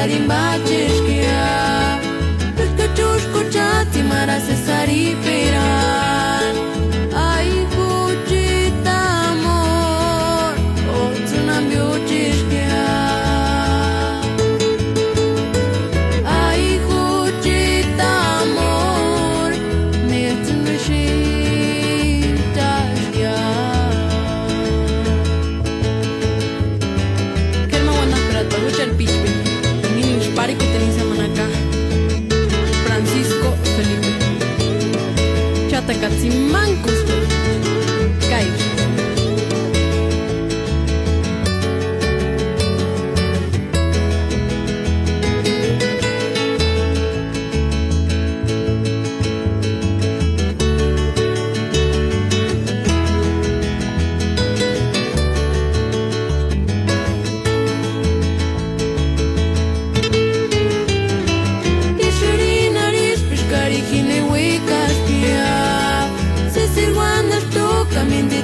tarimbaches que há, os cachorros cochati marase sariperan. Ai cuchita amor, o tsunami oches que há. Ai cuchita amor, neste mexitas que há. Quer uma wana prata, luchar pichpe. Pare que tenis manacá. Francisco Felipe. Chata Katsimancos. Cais.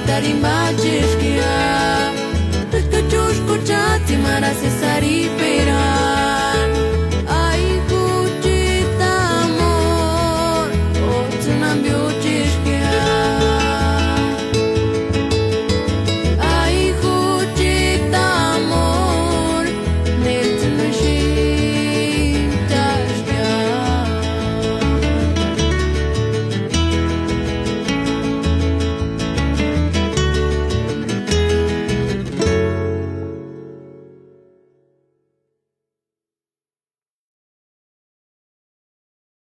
Tarimbaches